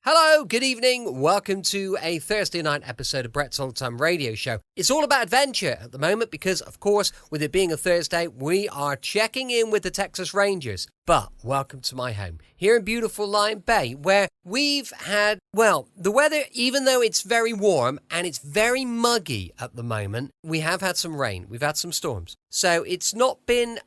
Hello, good evening. Welcome to a Thursday night episode of Brett's Old-Time Radio Show. It's all about adventure at the moment because, of course, with it being a Thursday, we are checking in with the Texas Rangers. But welcome to my home, here in beautiful Lyme Bay, where we've had, well, the weather, even though it's very warm and it's very muggy at the moment, we have had some rain, we've had some storms. So it's not been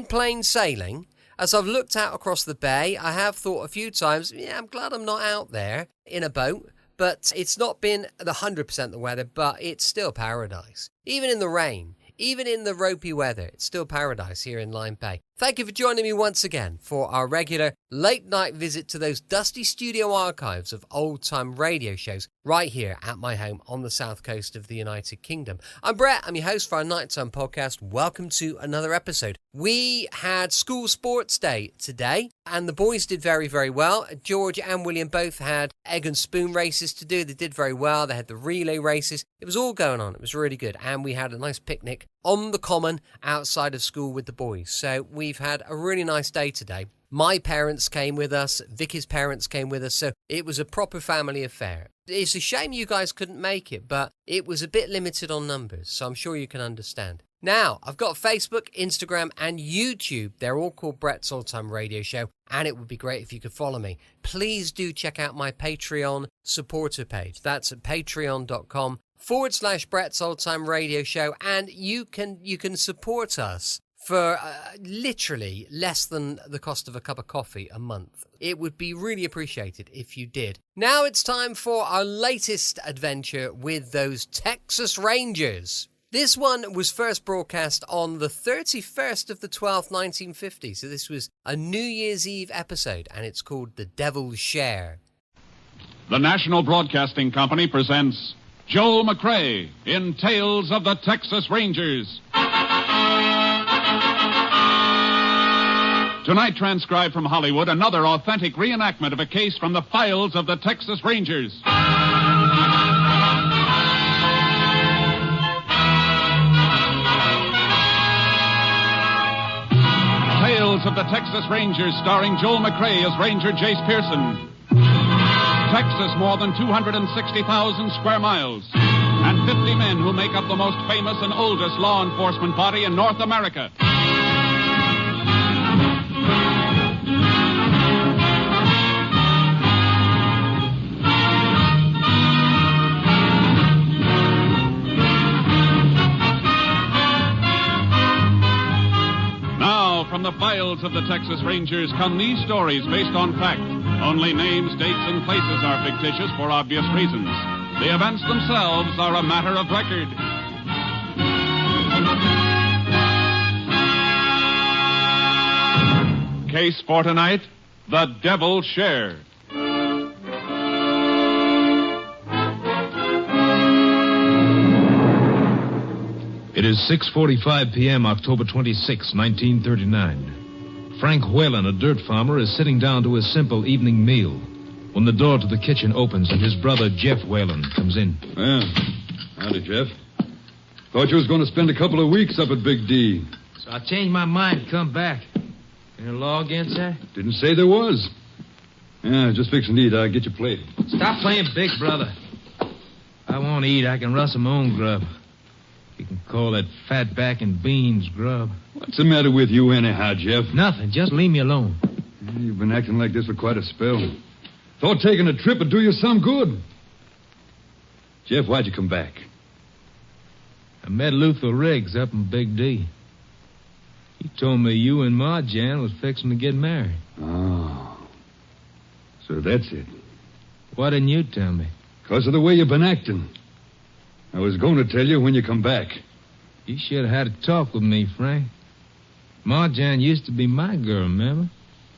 plain sailing. As I've looked out across the bay, I have thought a few times, I'm glad I'm not out there in a boat, but it's not been the 100% the weather, but it's still paradise. Even in the rain, even in the ropey weather, it's still paradise here in Lyme Bay. Thank you for joining me once again for our regular late night visit to those dusty studio archives of old-time radio shows right here at my home on the south coast of the United Kingdom. I'm Brett, I'm your host for our Nighttime podcast. Welcome to another episode. We had school sports day today and the boys did very, very well. George and William both had egg and spoon races to do. They did very well. They had the relay races. It was all going on. It was really good. And we had a nice picnic on the common outside of school with the boys. So we've had a really nice day today. My parents came with us, Vicky's parents came with us, so it was a proper family affair. It's a shame you guys couldn't make it, but it was a bit limited on numbers, so I'm sure you can understand. Now, I've got Facebook, Instagram, and YouTube. They're all called Brett's Old-Time Radio Show, and it would be great if you could follow me. Please do check out my Patreon supporter page. That's at patreon.com/Brett's Old-Time Radio Show, and you can support us for literally less than the cost of a cup of coffee a month. It would be really appreciated if you did. Now it's time for our latest adventure with those Texas Rangers. This one was first broadcast on the 31st of the 12th, 1950. So this was a New Year's Eve episode, and it's called The Devil's Share. The National Broadcasting Company presents Joel McCrea in Tales of the Texas Rangers. Tonight, transcribed from Hollywood, another authentic reenactment of a case from the files of the Texas Rangers. Tales of the Texas Rangers, starring Joel McCrea as Ranger Jace Pearson. Texas, more than 260,000 square miles, and 50 men who make up the most famous and oldest law enforcement body in North America. From the files of the Texas Rangers come these stories based on fact. Only names, dates, and places are fictitious for obvious reasons. The events themselves are a matter of record. Case for tonight, The Devil's Share. It is 6:45 p.m., October 26, 1939. Frank Whalen, a dirt farmer, is sitting down to his simple evening meal when the door to the kitchen opens and his brother, Jeff Whalen, comes in. Well, howdy, Jeff. Thought you was going to spend a couple of weeks up at Big D. So I changed my mind and come back. Any law against that? Didn't say there was. Yeah, just fixing to eat. I'll get your plate. Stop playing big brother. If I want to eat, I can rustle my own grub. You can call that fatback and beans grub. What's the matter with you anyhow, Jeff? Nothing. Just leave me alone. You've been acting like this for quite a spell. Thought taking a trip would do you some good. Jeff, why'd you come back? I met Luther Riggs up in Big D. He told me you and Ma Jan was fixing to get married. Oh. So that's it. Why didn't you tell me? Because of the way you've been acting. I was going to tell you when you come back. You should have had a talk with me, Frank. Marjan used to be my girl, remember?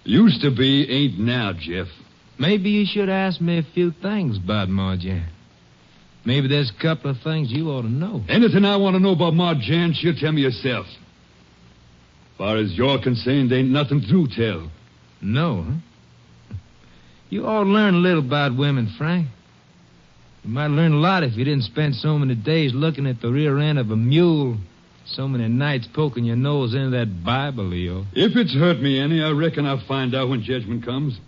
Used to be, ain't now, Jeff. Maybe you should ask me a few things about Marjan. Maybe there's a couple of things you ought to know. Anything I want to know about Marjan, she'll tell me herself. As far as you're concerned, ain't nothing to tell. No, huh? You ought to learn a little about women, Frank. You might learn a lot if you didn't spend so many days looking at the rear end of a mule, so many nights poking your nose into that Bible, Leo. If it's hurt me any, I reckon I'll find out when judgment comes.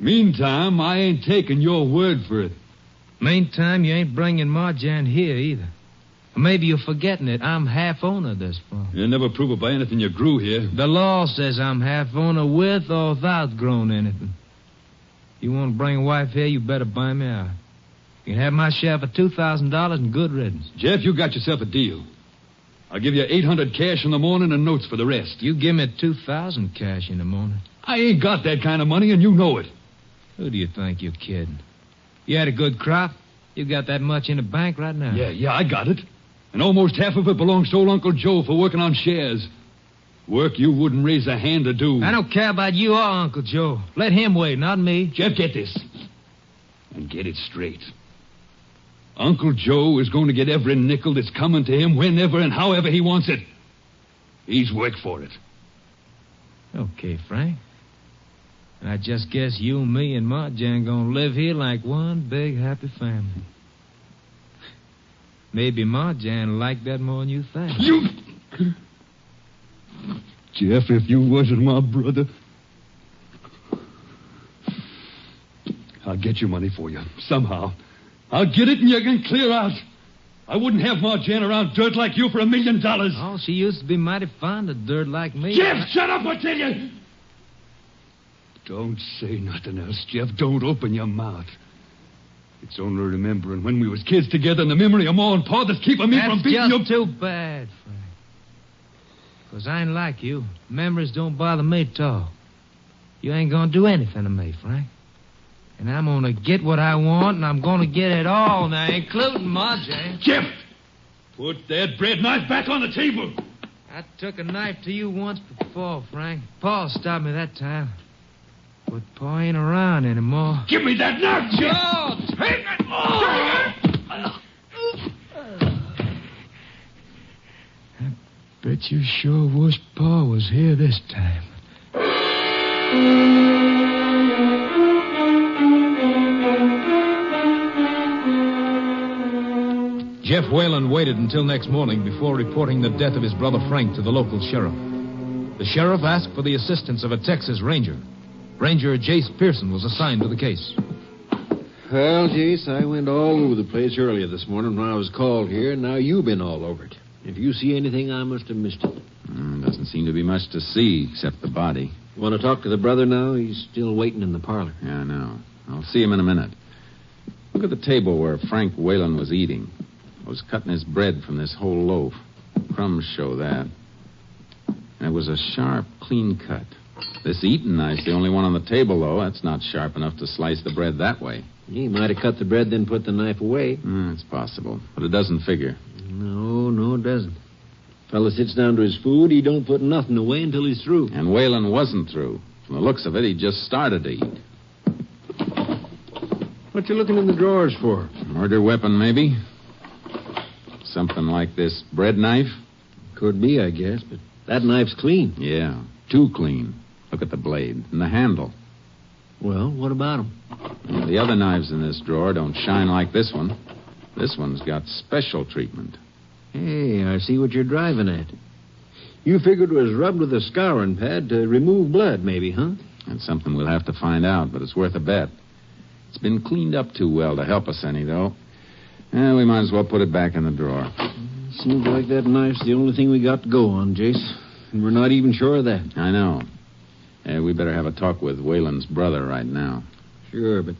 Meantime, I ain't taking your word for it. Meantime, you ain't bringing Marjan here either. Or maybe you're forgetting it. I'm half owner of this farm. You'll never prove it by anything you grew here. The law says I'm half owner with or without growing anything. You want to bring a wife here, you better buy me out. You can have my share for $2,000 and good riddance. Jeff, you got yourself a deal. I'll give you $800 cash in the morning and notes for the rest. You give me $2,000 cash in the morning. I ain't got that kind of money, and you know it. Who do you think you're kidding? You had a good crop. You got that much in the bank right now. Yeah, I got it. And almost half of it belongs to old Uncle Joe for working on shares. Work you wouldn't raise a hand to do. I don't care about you or Uncle Joe. Let him wait, not me. Jeff, get this. And get it straight. Uncle Joe is going to get every nickel that's coming to him whenever and however he wants it. He's worked for it. Okay, Frank. I just guess you, me, and Marjan gonna live here like one big happy family. Maybe Marjan will like that more than you think. You... Jeff, if you wasn't my brother... I'll get your money for you, somehow. I'll get it and you can clear out. I wouldn't have Marjan around dirt like you for $1 million. Oh, she used to be mighty fond of dirt like me. Jeff, shut up, I tell you! Don't say nothing else, Jeff. Don't open your mouth. It's only remembering when we was kids together and the memory of Ma and Pa that's keeping me from beating you. That's just too bad, Frank. Because I ain't like you. Memories don't bother me at all. You ain't gonna do anything to me, Frank. And I'm gonna get what I want, and I'm gonna get it all now, including Marjan. Jeff! Put that bread knife back on the table. I took a knife to you once before, Frank. Pa stopped me that time. But Pa ain't around anymore. Give me that knife, Jeff! Oh, take it! I bet you sure wish Pa was here this time. Jeff Whalen waited until next morning before reporting the death of his brother Frank to the local sheriff. The sheriff asked for the assistance of a Texas ranger. Ranger Jace Pearson was assigned to the case. Well, Jace, I went all over the place earlier this morning when I was called here, and now you've been all over it. If you see anything, I must have missed it. Doesn't seem to be much to see except the body. You want to talk to the brother now? He's still waiting in the parlor. Yeah, I know. I'll see him in a minute. Look at the table where Frank Whalen was eating. I was cutting his bread from this whole loaf. Crumbs show that. And it was a sharp, clean cut. This eating knife's the only one on the table, though. That's not sharp enough to slice the bread that way. He might have cut the bread, then put the knife away. It's possible, but it doesn't figure. No, it doesn't. Fella sits down to his food, he don't put nothing away until he's through. And Whalen wasn't through. From the looks of it, he just started to eat. What you looking in the drawers for? Murder weapon, maybe? Something like this bread knife? Could be, I guess, but that knife's clean. Yeah, too clean. Look at the blade and the handle. Well, what about them? The other knives in this drawer don't shine like this one. This one's got special treatment. Hey, I see what you're driving at. You figured it was rubbed with a scouring pad to remove blood, maybe, huh? That's something we'll have to find out, but it's worth a bet. It's been cleaned up too well to help us any, though. We might as well put it back in the drawer. Seems like that knife's the only thing we got to go on, Jace. And we're not even sure of that. I know. We better have a talk with Whalen's brother right now. Sure, but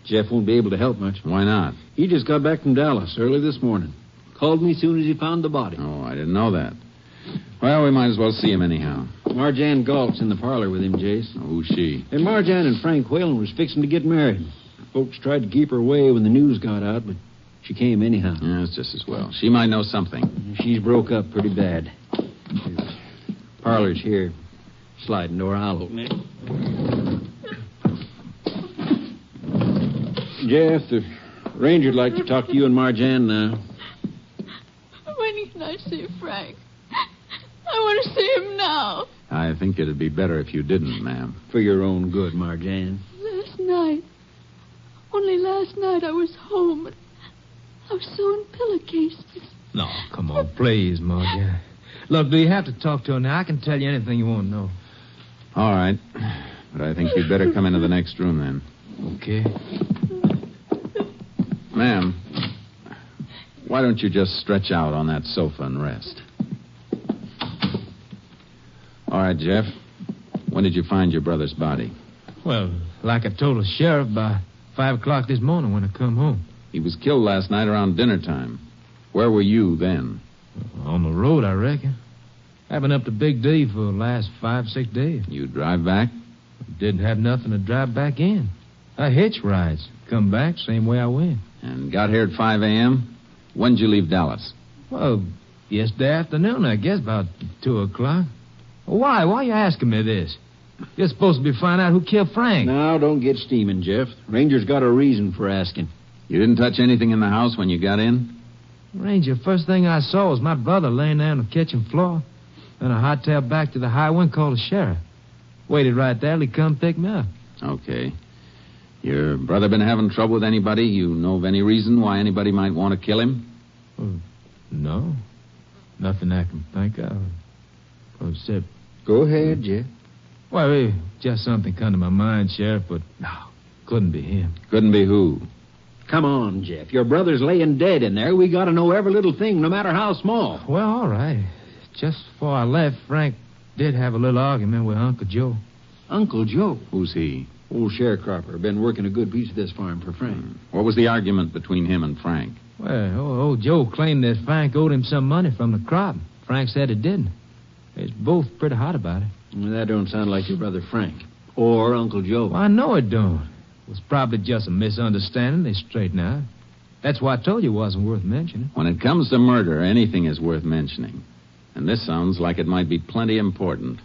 Jeff won't be able to help much. Why not? He just got back from Dallas early this morning. Called me as soon as he found the body. Oh, I didn't know that. Well, we might as well see him anyhow. Marjan Galt's in the parlor with him, Jace. Oh, who's she? And Marjan and Frank Whalen was fixing to get married. Folks tried to keep her away when the news got out, but she came anyhow. Yeah, it's just as well. She might know something. She's broke up pretty bad. Parlor's here. Sliding door, I'll open it. Jeff, the ranger'd like to talk to you and Marjan now. When can I see Frank? I want to see him now. I think it'd be better if you didn't, ma'am. For your own good, Marjan. Only last night I was home, and I was sewing pillowcases. No, come on, please, Marjan. Look, do you have to talk to her now? I can tell you anything you want to know. All right. But I think you'd better come into the next room then. Okay. Ma'am, why don't you just stretch out on that sofa and rest? All right, Jeff. When did you find your brother's body? Well, like I told the sheriff, by 5 o'clock this morning when I come home. He was killed last night around dinner time. Where were you then? On the road, I reckon. I've been up to Big D for the last 5-6 days. You drive back? Didn't have nothing to drive back in. I hitch rides. Come back same way I went. And got here at 5 a.m.? When'd you leave Dallas? Well, yesterday afternoon, I guess, about 2 o'clock. Why? Why are you asking me this? You're supposed to be finding out who killed Frank. Now, don't get steaming, Jeff. Ranger's got a reason for asking. You didn't touch anything in the house when you got in? Ranger, first thing I saw was my brother laying there on the kitchen floor. Then I hightailed back to the highway and called the sheriff. Waited right there till he come pick me up. Okay. Your brother been having trouble with anybody? You know of any reason why anybody might want to kill him? Well, no. Nothing I can think of. Except... Go ahead, Jeff. Well, just something come to my mind, Sheriff, but no, couldn't be him. Couldn't be who? Come on, Jeff. Your brother's laying dead in there. We got to know every little thing, no matter how small. Well, all right. Just before I left, Frank did have a little argument with Uncle Joe. Uncle Joe? Who's he? Old sharecropper. Been working a good piece of this farm for Frank. What was the argument between him and Frank? Well, old Joe claimed that Frank owed him some money from the crop. Frank said it didn't. They're both pretty hot about it. Well, that don't sound like your brother Frank. Or Uncle Joe. Well, I know it don't. It was probably just a misunderstanding. They straightened out. That's why I told you it wasn't worth mentioning. When it comes to murder, anything is worth mentioning. And this sounds like it might be plenty important.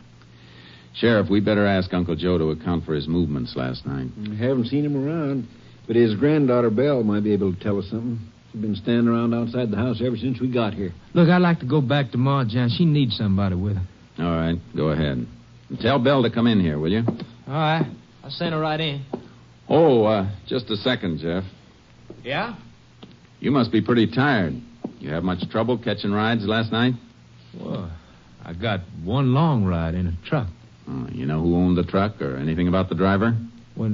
Sheriff, we better ask Uncle Joe to account for his movements last night. I haven't seen him around. But his granddaughter, Belle, might be able to tell us something. She's been standing around outside the house ever since we got here. Look, I'd like to go back tomorrow, John. She needs somebody with her. All right, go ahead. And tell Belle to come in here, will you? All right. I'll send her right in. Oh, just a second, Jeff. Yeah? You must be pretty tired. You have much trouble catching rides last night? Well, I got one long ride in a truck. Oh, you know who owned the truck or anything about the driver? Well,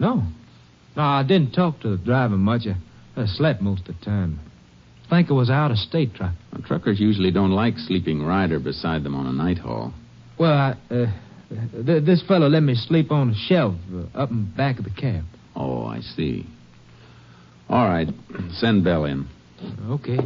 no. No, I didn't talk to the driver much. I slept most of the time. I think it was out of state truck. Well, truckers usually don't like sleeping rider beside them on a night haul. Well, this fellow let me sleep on a shelf up in back of the cab. Oh, I see. All right. Send Belle in. Okay.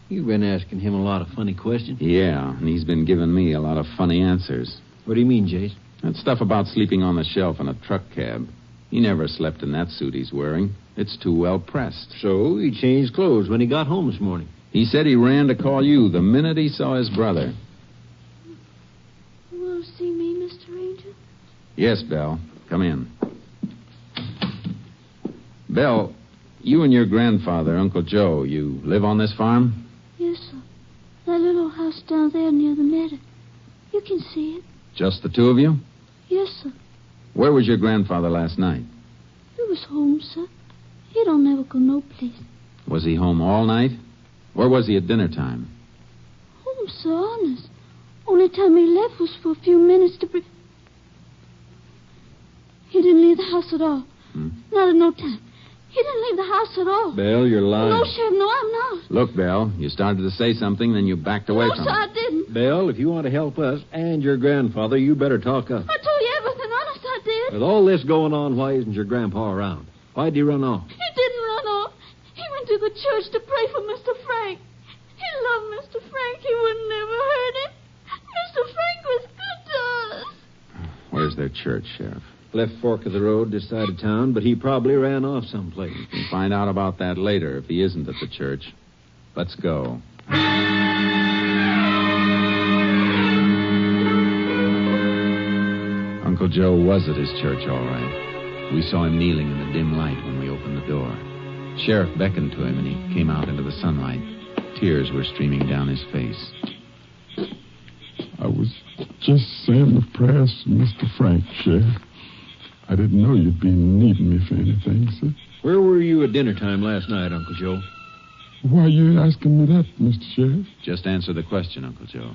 You've been asking him a lot of funny questions. Yeah, and he's been giving me a lot of funny answers. What do you mean, Jace? That stuff about sleeping on the shelf in a truck cab. He never slept in that suit he's wearing. It's too well pressed. So he changed clothes when he got home this morning. He said he ran to call you the minute he saw his brother. You want to see me, Mr. Ranger? Yes, Belle. Come in. Belle, you and your grandfather, Uncle Joe, you live on this farm? Yes, sir. That little house down there near the meadow. You can see it. Just the two of you? Yes, sir. Where was your grandfather last night? He was home, sir. He don't never go no place. Was he home all night? Where was he at dinner time? Home, sir, honest. Only time he left was for a few minutes to He didn't leave the house at all. Not at no time. He didn't leave the house at all. Belle, you're lying. No, Sheriff, no, I'm not. Look, Belle, you started to say something, then you backed away No, from sir, it. I didn't. Belle, if you want to help us and your grandfather, you better talk up. I told you everything, honest, I did. With all this going on, why isn't your grandpa around? Why'd he run off? He didn't run off. He went to the church to pray for Mr. Frank. He loved Mr. Frank. He would never hurt him. Mr. Frank was good to us. Where's their church, Sheriff? Left fork of the road this side of town, but he probably ran off someplace. You can find out about that later if he isn't at the church. Let's go. Uncle Joe was at his church, all right. We saw him kneeling in the dim light when we opened the door. Sheriff beckoned to him, and he came out into the sunlight. Tears were streaming down his face. I was just saying the prayers for Mr. Frank, Sheriff. I didn't know you'd be needing me for anything, sir. Where were you at dinner time last night, Uncle Joe? Why are you asking me that, Mr. Sheriff? Just answer the question, Uncle Joe.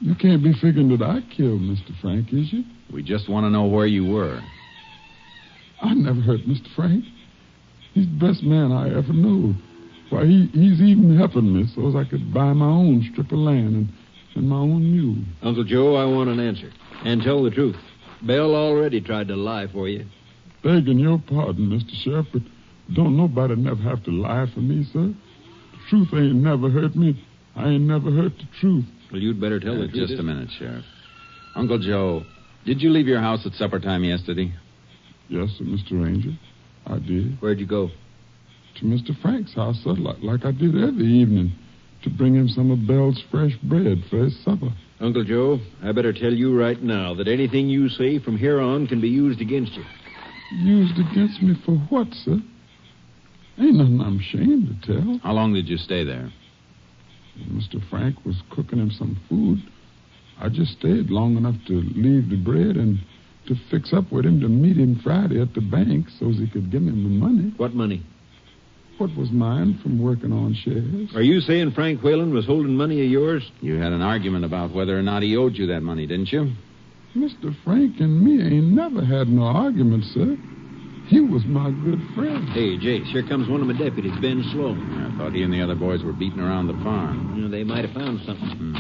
You can't be figuring that I killed Mr. Frank, is you? We just want to know where you were. I never hurt Mr. Frank. He's the best man I ever knew. Why, he's even helping me so as I could buy my own strip of land and my own mule. Uncle Joe, I want an answer. And tell the truth. Belle already tried to lie for you. Begging your pardon, Mr. Sheriff, but don't nobody never have to lie for me, sir. The truth ain't never hurt me. I ain't never hurt the truth. Well, you'd better tell the truth. Just a minute, Sheriff. Uncle Joe, did you leave your house at supper time yesterday? Yes, sir, Mr. Ranger. I did. Where'd you go? To Mr. Frank's house, sir, like I did every evening, to bring him some of Belle's fresh bread for his supper. Uncle Joe, I better tell you right now that anything you say from here on can be used against you. Used against me for what, sir? Ain't nothing I'm ashamed to tell. How long did you stay there? Mr. Frank was cooking him some food. I just stayed long enough to leave the bread and to fix up with him to meet him Friday at the bank so as he could give him the money. What money? What was mine from working on shares. Are you saying Frank Whalen was holding money of yours? You had an argument about whether or not he owed you that money, didn't you? Mr. Frank and me ain't never had no argument, sir. He was my good friend. Hey, Jace, here comes one of my deputies, Ben Sloan. I thought he and the other boys were beating around the farm. You know, they might have found something.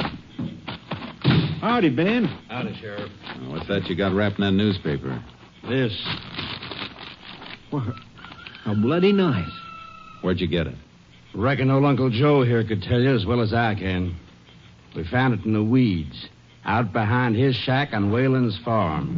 Howdy, Ben. Howdy, Sheriff. What's that you got wrapped in that newspaper? This. What? A bloody knife. Where'd you get it? Reckon old Uncle Joe here could tell you as well as I can. We found it in the weeds, out behind his shack on Whalen's farm.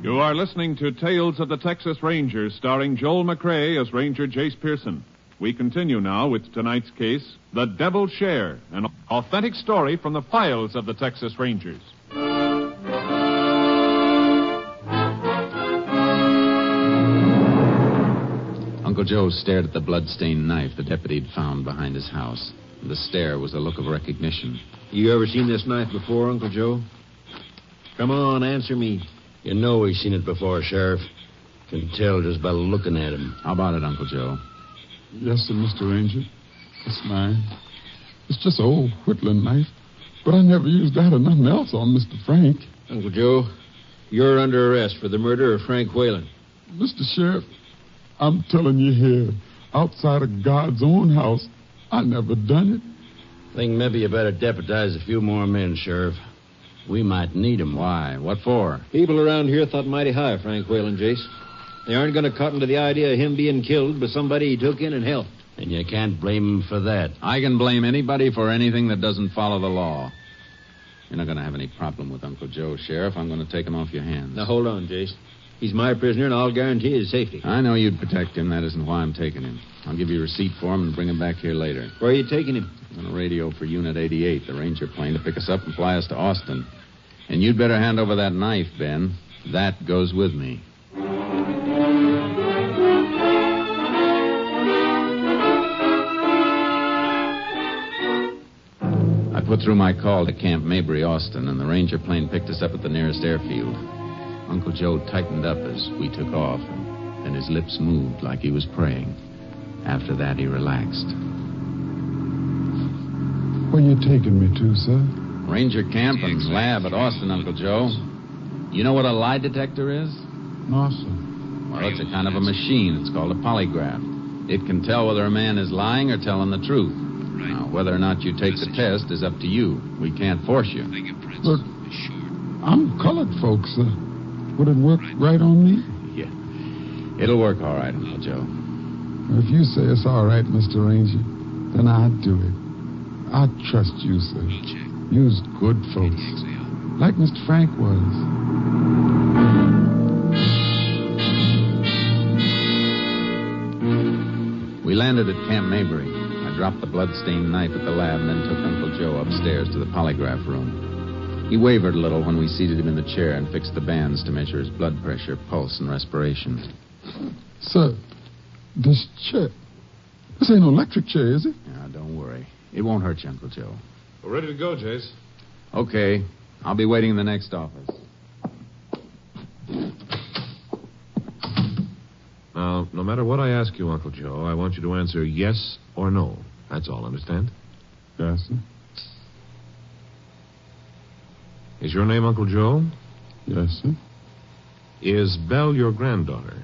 You are listening to Tales of the Texas Rangers, starring Joel McCrea as Ranger Jace Pearson. We continue now with tonight's case, The Devil's Share, an authentic story from the files of the Texas Rangers. Uncle Joe stared at the blood-stained knife the deputy had found behind his house. The stare was a look of recognition. You ever seen this knife before, Uncle Joe? Come on, answer me. You know we've seen it before, Sheriff. Can tell just by looking at him. How about it, Uncle Joe? Yes, sir, Mr. Ranger. It's mine. It's just an old whittling knife, but I never used that or nothing else on Mr. Frank. Uncle Joe, you're under arrest for the murder of Frank Whalen. Mr. Sheriff, I'm telling you here, outside of God's own house, I never done it. Think maybe you better deputize a few more men, Sheriff. We might need 'em. Why? What for? People around here thought mighty high of Frank Whalen, Jace. They aren't going to cotton to the idea of him being killed by somebody he took in and helped. And you can't blame him for that. I can blame anybody for anything that doesn't follow the law. You're not going to have any problem with Uncle Joe, Sheriff. I'm going to take him off your hands. Now, hold on, Jace. He's my prisoner, and I'll guarantee his safety. I know you'd protect him. That isn't why I'm taking him. I'll give you a receipt for him and bring him back here later. Where are you taking him? I'm on a radio for Unit 88, the Ranger plane, to pick us up and fly us to Austin. And you'd better hand over that knife, Ben. That goes with me. I put through my call to Camp Mabry, Austin, and the Ranger plane picked us up at the nearest airfield. Uncle Joe tightened up as we took off, and his lips moved like he was praying. After that, he relaxed. Where you taking me to, sir? Ranger camp and lab at Austin, Uncle Joe. You know what a lie detector is? No, sir. Well, it's a kind of a machine. It's called a polygraph. It can tell whether a man is lying or telling the truth. Now, whether or not you take the test is up to you. We can't force you. Look, I'm colored, folks, sir. Would it work right on me? Yeah. It'll work all right, Uncle Joe. If you say it's all right, Mr. Ranger, then I'd do it. I trust you, sir. You's good folks. Like Mr. Frank was. We landed at Camp Mabry. I dropped the blood-stained knife at the lab and then took Uncle Joe upstairs to the polygraph room. He wavered a little when we seated him in the chair and fixed the bands to measure his blood pressure, pulse, and respiration. Sir, this chair... This ain't no electric chair, is it? Now, don't worry. It won't hurt you, Uncle Joe. We're ready to go, Jace. Okay. I'll be waiting in the next office. no matter what I ask you, Uncle Joe, I want you to answer yes or no. That's all, understand? Yes, sir. Is your name Uncle Joe? Yes, sir. Is Belle your granddaughter?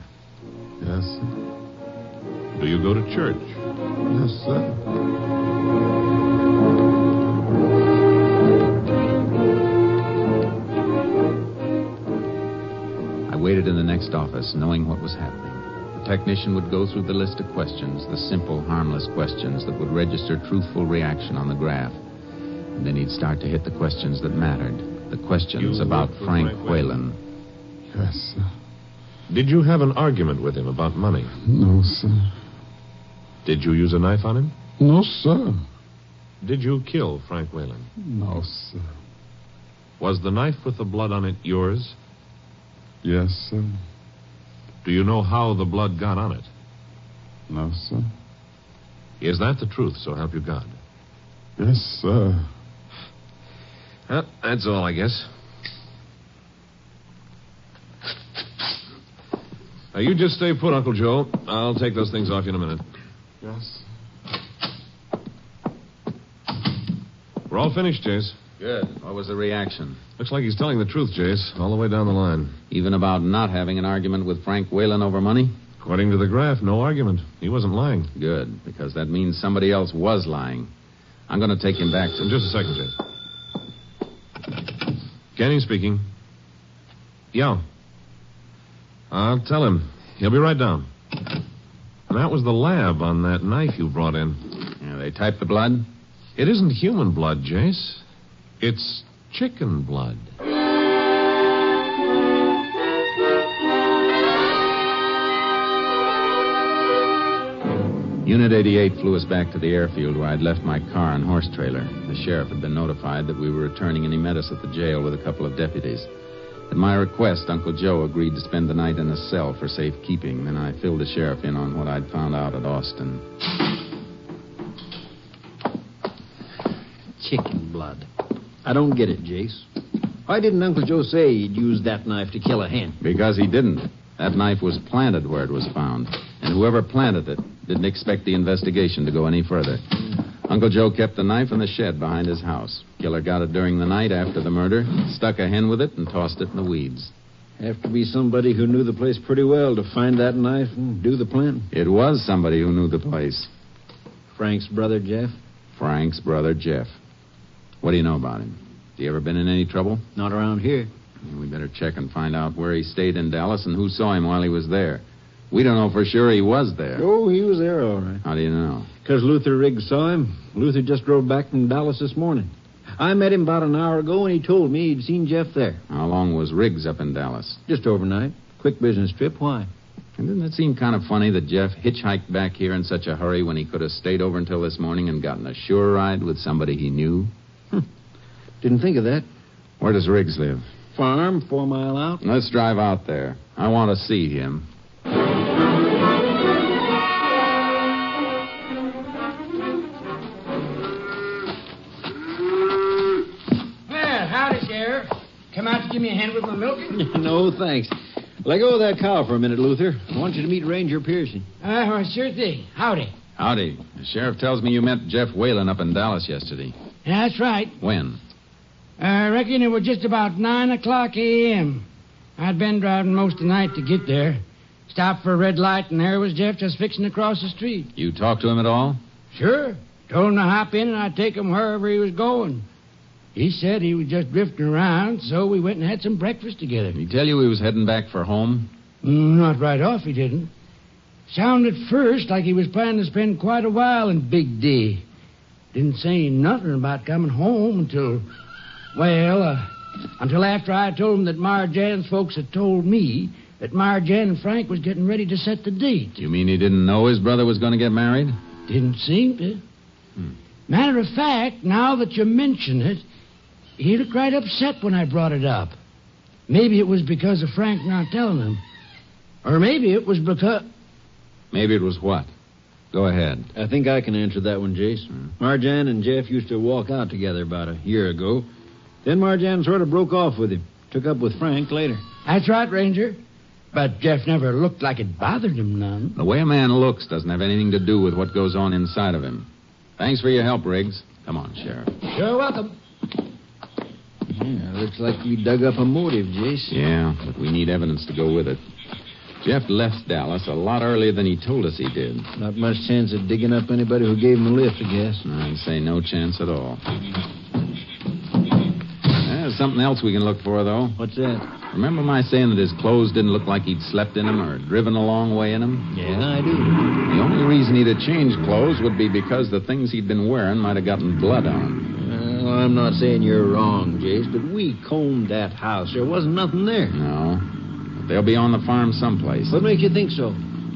Yes, sir. Do you go to church? Yes, sir. I waited in the next office, knowing what was happening. The technician would go through the list of questions, the simple, harmless questions that would register truthful reaction on the graph. And then he'd start to hit the questions that mattered. The questions about Frank Whalen. Yes, sir. Did you have an argument with him about money? No, sir. Did you use a knife on him? No, sir. Did you kill Frank Whalen? No, sir. Was the knife with the blood on it yours? Yes, sir. Do you know how the blood got on it? No, sir. Is that the truth, so help you God? Yes, sir. Well, that's all, I guess. Now, you just stay put, Uncle Joe. I'll take those things off you in a minute. Yes. We're all finished, Jace. Good. What was the reaction? Looks like he's telling the truth, Jace, all the way down the line. Even about not having an argument with Frank Whalen over money? According to the graph, no argument. He wasn't lying. Good, because that means somebody else was lying. I'm going to take him back to... Just a second, Jace. Kenny speaking. Yeah. I'll tell him. He'll be right down. And that was the lab on that knife you brought in. Yeah, they typed the blood? It isn't human blood, Jace. It's chicken blood. Unit 88 flew us back to the airfield where I'd left my car and horse trailer. The sheriff had been notified that we were returning and he met us at the jail with a couple of deputies. At my request, Uncle Joe agreed to spend the night in a cell for safekeeping. Then I filled the sheriff in on what I'd found out at Austin. Chicken blood. I don't get it, Jace. Why didn't Uncle Joe say he'd use that knife to kill a hen? Because he didn't. That knife was planted where it was found. And whoever planted it didn't expect the investigation to go any further. Uncle Joe kept the knife in the shed behind his house. Killer got it during the night after the murder, stuck a hen with it, and tossed it in the weeds. Have to be somebody who knew the place pretty well to find that knife and do the planting. It was somebody who knew the place. Frank's brother, Jeff? Frank's brother, Jeff. What do you know about him? Has he ever been in any trouble? Not around here. We better check and find out where he stayed in Dallas and who saw him while he was there. We don't know for sure he was there. Oh, he was there, all right. How do you know? Because Luther Riggs saw him. Luther just drove back from Dallas this morning. I met him about an hour ago, and he told me he'd seen Jeff there. How long was Riggs up in Dallas? Just overnight. Quick business trip. Why? And didn't it seem kind of funny that Jeff hitchhiked back here in such a hurry when he could have stayed over until this morning and gotten a sure ride with somebody he knew? Didn't think of that. Where does Riggs live? Farm, 4 mile out. Let's drive out there. I want to see him. Well, howdy, Sheriff. Come out to give me a hand with my milking? No, thanks. Let go of that cow for a minute, Luther. I want you to meet Ranger Pearson. Well, sure thing. Howdy. Howdy. The sheriff tells me you met Jeff Whalen up in Dallas yesterday. Yeah, that's right. When? I reckon it was just about 9 o'clock a.m. I'd been driving most of the night to get there. Stopped for a red light, and there was Jeff just fixing to cross the street. You talked to him at all? Sure. Told him to hop in, and I'd take him wherever he was going. He said he was just drifting around, so we went and had some breakfast together. Did he tell you he was heading back for home? Not right off, he didn't. Sounded first like he was planning to spend quite a while in Big D. Didn't say nothing about coming home until after I told him that Ma Jan's folks had told me that Ma Jan and Frank was getting ready to set the date. You mean he didn't know his brother was going to get married? Didn't seem to. Matter of fact, now that you mention it, he looked right upset when I brought it up. Maybe it was because of Frank not telling him. Or maybe it was because... Maybe it was what? Go ahead. I think I can answer that one, Jace. Marjan and Jeff used to walk out together about a year ago. Then Marjan sort of broke off with him. Took up with Frank later. That's right, Ranger. But Jeff never looked like it bothered him none. The way a man looks doesn't have anything to do with what goes on inside of him. Thanks for your help, Riggs. Come on, Sheriff. You're welcome. Yeah, looks like we dug up a motive, Jace. Yeah, but we need evidence to go with it. Jeff left Dallas a lot earlier than he told us he did. Not much chance of digging up anybody who gave him a lift, I guess. I'd say no chance at all. There's something else we can look for, though. What's that? Remember my saying that his clothes didn't look like he'd slept in them or driven a long way in them? Yeah, I do. The only reason he'd have changed clothes would be because the things he'd been wearing might have gotten blood on them. Well, I'm not saying you're wrong, Jace, but we combed that house. There wasn't nothing there. No. But they'll be on the farm someplace. What makes you think so?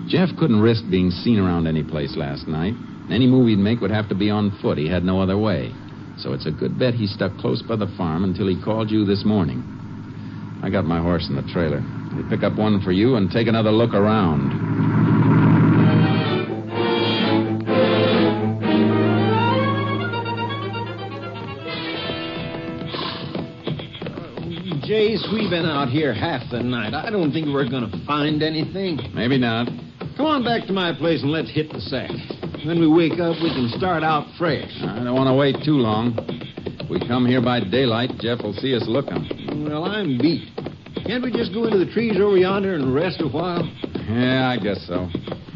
Jeff couldn't risk being seen around any place last night. Any move he'd make would have to be on foot. He had no other way. So it's a good bet he stuck close by the farm until he called you this morning. I got my horse in the trailer. We'll pick up one for you and take another look around. Jace, we've been out here half the night. I don't think we're going to find anything. Maybe not. Come on back to my place and let's hit the sack. When we wake up, we can start out fresh. I don't want to wait too long. If we come here by daylight, Jeff will see us looking. Well, I'm beat. Can't we just go into the trees over yonder and rest a while? Yeah, I guess so.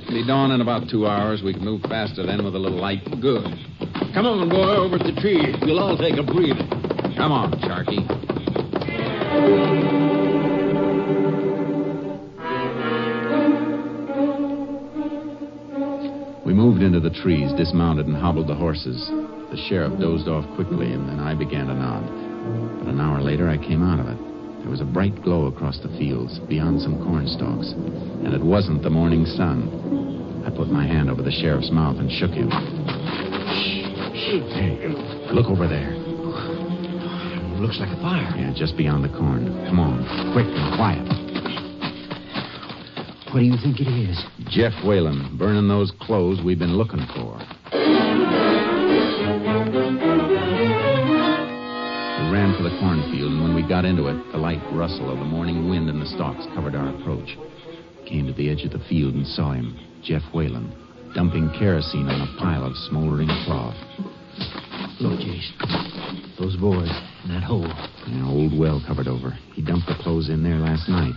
It'll be dawn in about 2 hours. We can move faster then with a little light. Good. Come on, boy, over at the tree. We'll all take a breather. Come on, Sharky. We moved into the trees, dismounted, and hobbled the horses. The sheriff dozed off quickly, and then I began to nod. But an hour later, I came out of it. There was a bright glow across the fields, beyond some corn stalks, and it wasn't the morning sun. I put my hand over the sheriff's mouth and shook him. Shh. Hey, look over there. Looks like a fire. Yeah, just beyond the corn. Come on, quick and quiet. What do you think it is? Jeff Whalen, burning those clothes we've been looking for. We ran for the cornfield, and when we got into it, the light rustle of the morning wind in the stalks covered our approach. Came to the edge of the field and saw him, Jeff Whalen, dumping kerosene on a pile of smoldering cloth. Look, Jace. Those boards in that hole. An old well covered over. He dumped the clothes in there last night.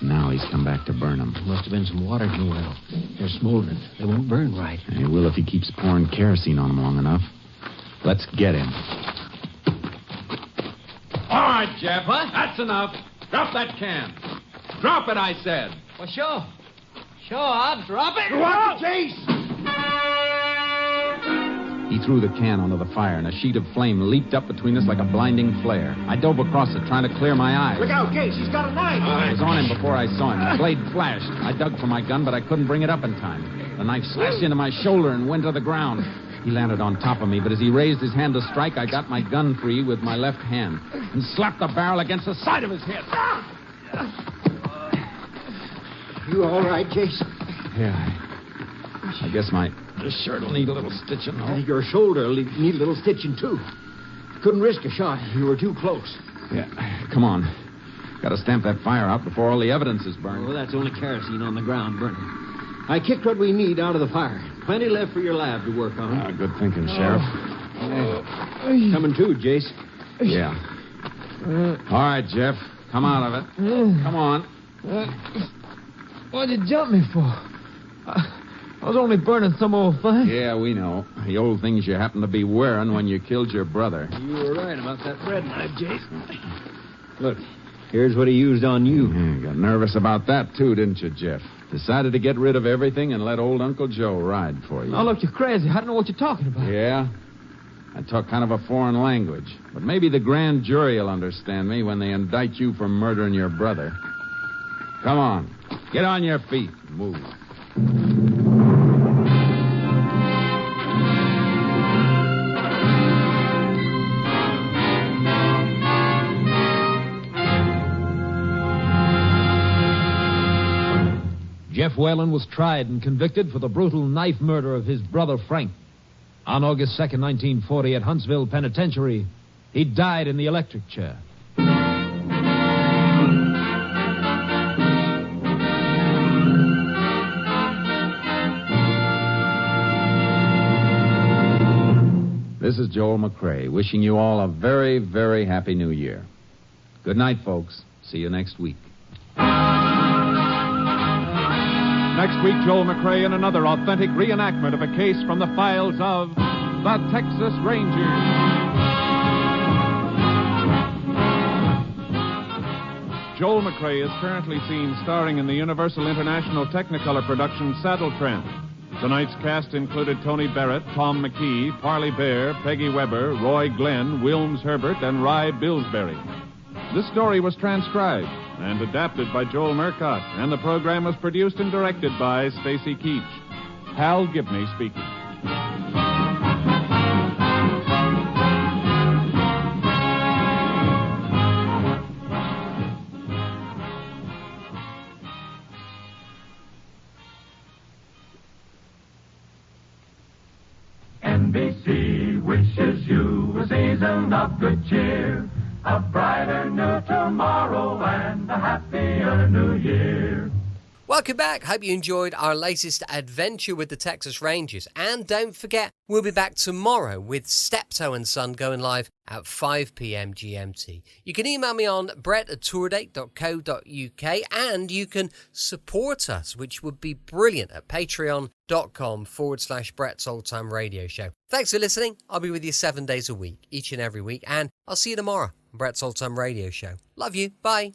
Now he's come back to burn them. There must have been some water in the well. They're smoldering. They won't burn right. He will if he keeps pouring kerosene on them long enough. Let's get him. All right, Jeff. What? That's enough. Drop that can. Drop it, I said. Well, sure. Sure, I'll drop it. What, Jace? He threw the can onto the fire, and a sheet of flame leaped up between us like a blinding flare. I dove across it, trying to clear my eyes. Look out, Jace. He's got a knife. I was on him before I saw him. The blade flashed. I dug for my gun, but I couldn't bring it up in time. The knife slashed into my shoulder and went to the ground. He landed on top of me, but as he raised his hand to strike, I got my gun free with my left hand and slapped the barrel against the side of his head. You all right, Jace? Yeah. I guess my shirt will need a little stitching, though. Your shoulder will need a little stitching, too. Couldn't risk a shot. You were too close. Yeah. Come on. Got to stamp that fire out before all the evidence is burned. Well, that's only kerosene on the ground burning. I kicked what we need out of the fire. Plenty left for your lab to work on. Good thinking, Sheriff. Coming too, Jace. Yeah. All right, Jeff. Come out of it. Come on. What'd you jump me for? I was only burning some old thing. Yeah, we know. The old things you happened to be wearing when you killed your brother. You were right about that bread knife, Jace. Look, here's what he used on you. Yeah, got nervous about that, too, didn't you, Jeff? Decided to get rid of everything and let old Uncle Joe ride for you. Oh, look, you're crazy. I don't know what you're talking about. Yeah? I talk kind of a foreign language. But maybe the grand jury will understand me when they indict you for murdering your brother. Come on. Get on your feet. Move. Jeff Whalen was tried and convicted for the brutal knife murder of his brother Frank. On August 2nd, 1940, at Huntsville Penitentiary, he died in the electric chair. This is Joel McCrae, wishing you all a very, very happy New Year. Good night, folks. See you next week. Next week, Joel McCrae in another authentic reenactment of a case from the files of the Texas Rangers. Joel McCrae is currently seen starring in the Universal International Technicolor production Saddle Tramp. Tonight's cast included Tony Barrett, Tom McKee, Parley Bear, Peggy Weber, Roy Glenn, Wilms Herbert, and Rye Billsbury. This story was transcribed and adapted by Joel Murcott, and the program was produced and directed by Stacy Keach. Hal Gibney speaking. NBC wishes you a season of good cheer, a brighter new tomorrow and a happier new year. Welcome back. Hope you enjoyed our latest adventure with the Texas Rangers. And don't forget, we'll be back tomorrow with Steptoe and Son going live at 5 p.m. GMT. You can email me on brett@tourdate.co.uk, and you can support us, which would be brilliant, at patreon.com/Brett's Old Time Radio Show. Thanks for listening. I'll be with you 7 days a week, each and every week, and I'll see you tomorrow on Brett's Old Time Radio Show. Love you. Bye.